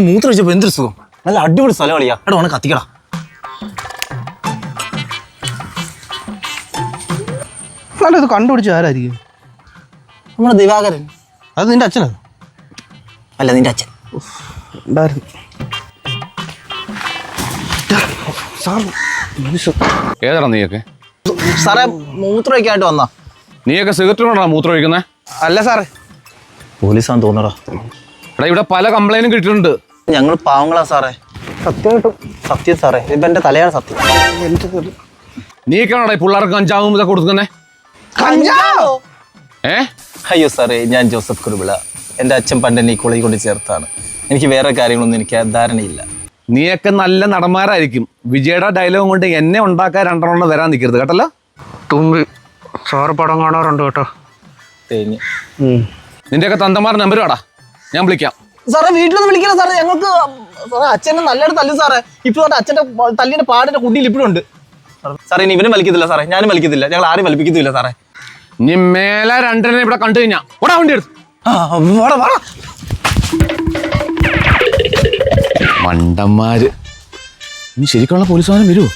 മൂത്രം വെച്ചപ്പോ എന്തൊരു സുഖം. നല്ല അടിപൊളി സ്ഥലം കളിയാ. എടാ ഓനെ കത്തിക്കടാ. ഇത് കണ്ടുപിടിച്ച ആരായിരിക്കും? നമ്മുടെ ദിവാകരൻ. അത് നിന്റെ അച്ഛനാ? അല്ല, നിന്റെ അച്ഛൻ ഉണ്ടായിരുന്നു. ഏതാടാ നീയൊക്കെ? സാറേ, മൂത്രം ഒഴിക്കാനായിട്ട് വന്നാ. നീയൊക്കെ സിഗരറ്റ് കൊണ്ടാ മൂത്രം ഒഴിക്കുന്നേ? അല്ല സാറേ, പോലീസാന്ന് തോന്നടാ. എടാ ഇവിടെ പല കംപ്ലൈന്റും കിട്ടിയിട്ടുണ്ട്. ഞങ്ങൾ പാവങ്ങളാ സാറേ. സത്യമായിട്ടും സത്യം സാറേ. ഇപ്പൊ എന്റെ തലയാണ് സത്യം. നീയൊക്കെയാണോടാ ഈ പിള്ളേർക്ക് കഞ്ചാവും ഇതൊക്കെ കൊടുക്കുന്നേ? അയ്യോ സാറേ, ഞാൻ ജോസഫ് കുരുവിള. എൻ്റെ അച്ഛൻ പണ്ട് എന്നെ ഈ കോളേജിൽ കൊണ്ട് ചേർത്താണ്. എനിക്ക് വേറെ കാര്യങ്ങളൊന്നും എനിക്ക് ധാരണയില്ല. നീയൊക്കെ നല്ല നടന്മാരായിരിക്കും. വിജയുടെ ഡയലോഗ് കൊണ്ട് എന്നെ ഉണ്ടാക്കാൻ രണ്ടെണ്ണം വരാൻ നിൽക്കരുത് കേട്ടല്ലോ. തുമ്പി സാറ് പടം കാണാറുണ്ട് കേട്ടോ. തേഞ്ഞ് നിന്റെയൊക്കെ തന്തമാരുടെ നമ്പർ വേടാ, ഞാൻ വിളിക്കാം. സാറേ വീട്ടിലൊന്നും വിളിക്കണം സാറേ. ഞങ്ങൾക്ക് സാറേ അച്ഛനെ നല്ലതായിട്ട് തല്ലു സാറേ. ഇപ്പൊ അച്ഛൻ്റെ തല്ലിന്റെ പാടിന്റെ കുട്ടിയിൽ ഇപ്പോഴും ഉണ്ട് സാറേ. ഇനി ഇവനും വലിക്കത്തില്ല സാറേ, ഞാനും വലിക്കത്തില്ല. ഞങ്ങൾ ആരും വലിപ്പിക്കത്തില്ല സാറേ. നീ മേലെ രണ്ടിനെ ഇവിടെ കണ്ടു കഴിഞ്ഞാ ഓടാ വണ്ടി എടുത്ത്. മണ്ടന്മാര്. നീ ശരിക്കുള്ള പോലീസുകാരൻ വരുമോ?